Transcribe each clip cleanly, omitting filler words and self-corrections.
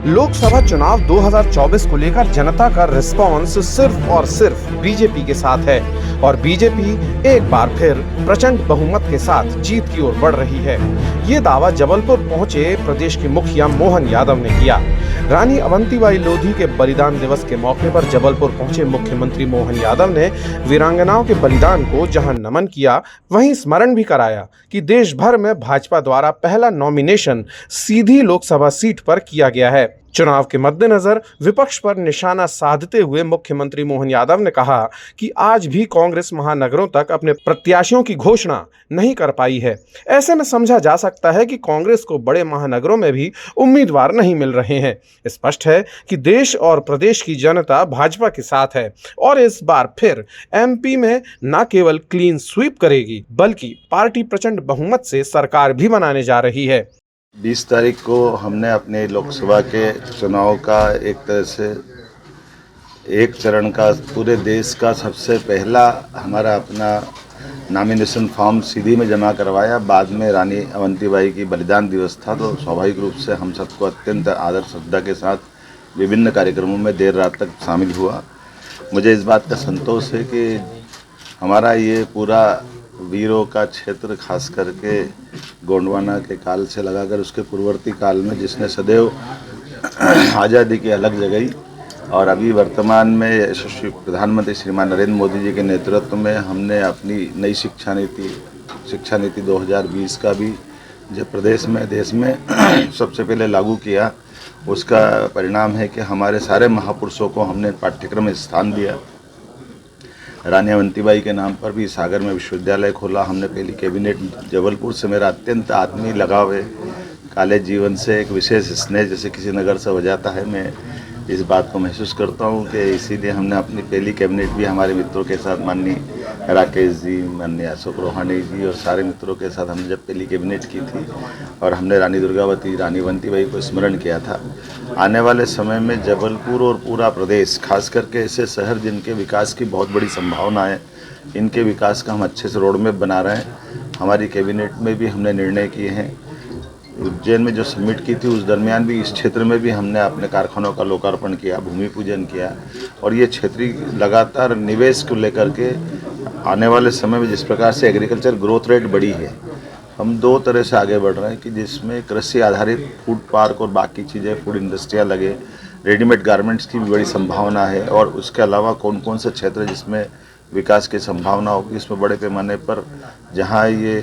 लोकसभा चुनाव 2024 को लेकर जनता का रिस्पांस सिर्फ और सिर्फ बीजेपी के साथ है और बीजेपी एक बार फिर प्रचंड बहुमत के साथ जीत की ओर बढ़ रही है। ये दावा जबलपुर पहुंचे प्रदेश के मुखिया मोहन यादव ने किया। रानी अवंतीबाई लोधी के बलिदान दिवस के मौके पर जबलपुर पहुंचे मुख्यमंत्री मोहन यादव ने वीरांगनाओं के बलिदान को जहां नमन किया, वहीं स्मरण भी कराया कि देश भर में भाजपा द्वारा पहला नॉमिनेशन सीधी लोकसभा सीट पर किया गया है। चुनाव के मद्देनजर विपक्ष पर निशाना साधते हुए मुख्यमंत्री मोहन यादव ने कहा कि आज भी कांग्रेस महानगरों तक अपने प्रत्याशियों की घोषणा नहीं कर पाई है। ऐसे में समझा जा सकता है कि कांग्रेस को बड़े महानगरों में भी उम्मीदवार नहीं मिल रहे हैं। स्पष्ट है कि देश और प्रदेश की जनता भाजपा के साथ है और इस बार फिर एमपी में न केवल क्लीन स्वीप करेगी बल्कि पार्टी प्रचंड बहुमत से सरकार भी बनाने जा रही है। 20 तारीख को हमने अपने लोकसभा के चुनाव का एक तरह से एक चरण का पूरे देश का सबसे पहला हमारा अपना नॉमिनेशन फॉर्म सीधी में जमा करवाया। बाद में रानी अवंतीबाई की बलिदान दिवस था, तो स्वाभाविक रूप से हम सबको अत्यंत आदर श्रद्धा के साथ विभिन्न कार्यक्रमों में देर रात तक शामिल हुआ। मुझे इस बात का संतोष है कि हमारा ये पूरा वीरों का क्षेत्र, खास करके गोंडवाना के काल से लगाकर उसके पूर्ववर्ती काल में जिसने सदैव आज़ादी की अलग जगाई, और अभी वर्तमान में यशस्वी प्रधानमंत्री श्रीमान नरेंद्र मोदी जी के नेतृत्व में हमने अपनी नई शिक्षा नीति 2020 का भी जब प्रदेश में देश में सबसे पहले लागू किया, उसका परिणाम है कि हमारे सारे महापुरुषों को हमने पाठ्यक्रम में स्थान दिया। रानी अवंतीबाई के नाम पर भी सागर में विश्वविद्यालय खोला हमने। पहली कैबिनेट जबलपुर से मेरा अत्यंत आत्मीय लगाव है। कॉलेज जीवन से एक विशेष स्नेह जैसे किसी नगर से हो जाता है। मैं इस बात को महसूस करता हूँ कि इसीलिए हमने अपनी पहली कैबिनेट भी हमारे मित्रों के साथ, माननीय राकेश जी, माननीय अशोक रोहानी जी और सारे मित्रों के साथ हमने जब पहली कैबिनेट की थी और हमने रानी दुर्गावती, रानी अवंतीबाई को स्मरण किया था। आने वाले समय में जबलपुर और पूरा प्रदेश, खास करके ऐसे शहर जिनके विकास की बहुत बड़ी संभावना है, इनके विकास का हम अच्छे से रोड मैप बना रहे हैं। हमारी कैबिनेट में भी हमने निर्णय किए हैं। उज्जैन में जो समिट की थी उस दरमियान भी इस क्षेत्र में भी हमने अपने कारखानों का लोकार्पण किया, भूमि पूजन किया, और ये क्षेत्रीय लगातार निवेश को लेकर के आने वाले समय में जिस प्रकार से एग्रीकल्चर ग्रोथ रेट बढ़ी है, हम दो तरह से आगे बढ़ रहे हैं कि जिसमें कृषि आधारित फूड पार्क और बाकी चीज़ें, फूड इंडस्ट्रियाँ लगे, रेडीमेड गारमेंट्स की भी बड़ी संभावना है, और उसके अलावा कौन कौन से क्षेत्र जिसमें विकास की संभावना होगी, इसमें बड़े पैमाने पर जहाँ ये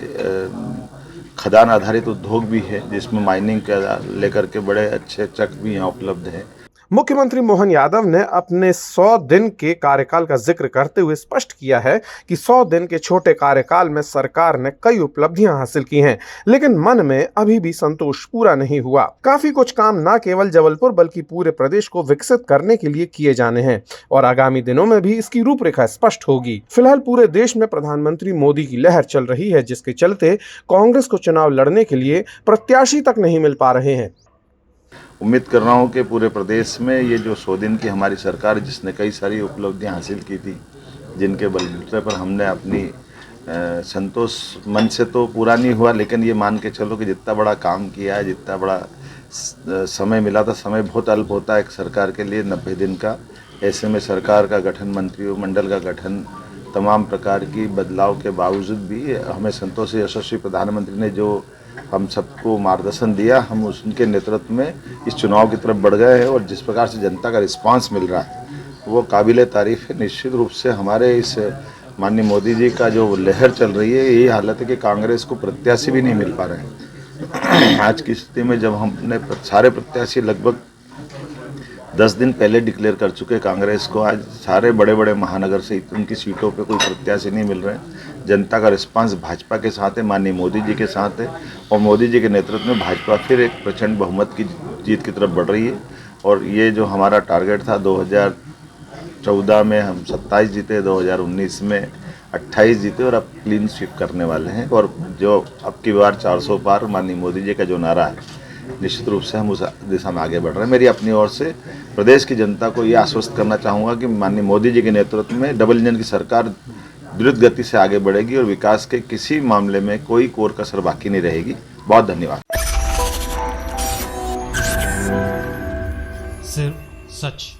खदान आधारित उद्योग भी है, जिसमें माइनिंग का लेकर के बड़े अच्छे चक भी यहाँ उपलब्ध हैं। मुख्यमंत्री मोहन यादव ने अपने 100 दिन के कार्यकाल का जिक्र करते हुए स्पष्ट किया है कि 100 दिन के छोटे कार्यकाल में सरकार ने कई उपलब्धियां हासिल की हैं, लेकिन मन में अभी भी संतोष पूरा नहीं हुआ। काफी कुछ काम न केवल जबलपुर बल्कि पूरे प्रदेश को विकसित करने के लिए किए जाने हैं और आगामी दिनों में भी इसकी रूपरेखा स्पष्ट होगी। फिलहाल पूरे देश में प्रधानमंत्री मोदी की लहर चल रही है, जिसके चलते कांग्रेस को चुनाव लड़ने के लिए प्रत्याशी तक नहीं मिल पा रहे हैं। उम्मीद कर रहा हूँ कि पूरे प्रदेश में ये जो 100 दिन की हमारी सरकार, जिसने कई सारी उपलब्धियाँ हासिल की थी, जिनके बलबूते पर हमने अपनी संतोष मन से तो पूरा नहीं हुआ, लेकिन ये मान के चलो कि जितना बड़ा काम किया है, जितना बड़ा समय मिला था, समय बहुत अल्प होता है एक सरकार के लिए, 90 दिन का। ऐसे में सरकार का गठन, मंत्रिमंडल का गठन, तमाम प्रकार की बदलाव के बावजूद भी हमें संतोष है। यशस्वी प्रधानमंत्री ने जो हम सबको मार्गदर्शन दिया, हम उनके नेतृत्व में इस चुनाव की तरफ बढ़ गए हैं, और जिस प्रकार से जनता का रिस्पांस मिल रहा है वो काबिले तारीफ़ है। निश्चित रूप से हमारे इस माननीय मोदी जी का जो लहर चल रही है, यही हालत है कि कांग्रेस को प्रत्याशी भी नहीं मिल पा रहे हैं। आज की स्थिति में जब हमने सारे प्रत्याशी लगभग 10 दिन पहले डिक्लेयर कर चुके कांग्रेस को, आज सारे बड़े बड़े महानगर से उनकी सीटों पे कोई प्रत्याशी नहीं मिल रहे हैं। जनता का रिस्पांस भाजपा के साथ है, माननीय मोदी जी के साथ है, और मोदी जी के नेतृत्व में भाजपा फिर एक प्रचंड बहुमत की जीत की तरफ बढ़ रही है। और ये जो हमारा टारगेट था, 2014 में हम 27 जीते, 2019 में 28 जीते, और अब क्लीन स्वीप करने वाले हैं। और जो अब की बार 400 पार माननीय मोदी जी का जो नारा है, निश्चित रूप से हम उस दिशा में आगे बढ़ रहे हैं। मेरी अपनी ओर से प्रदेश की जनता को ये आश्वस्त करना चाहूँगा कि माननीय मोदी जी के नेतृत्व में डबल इंजन की सरकार द्रुत गति से आगे बढ़ेगी और विकास के किसी मामले में कोई कोर कसर बाकी नहीं रहेगी। बहुत धन्यवाद। सिर्फ सच।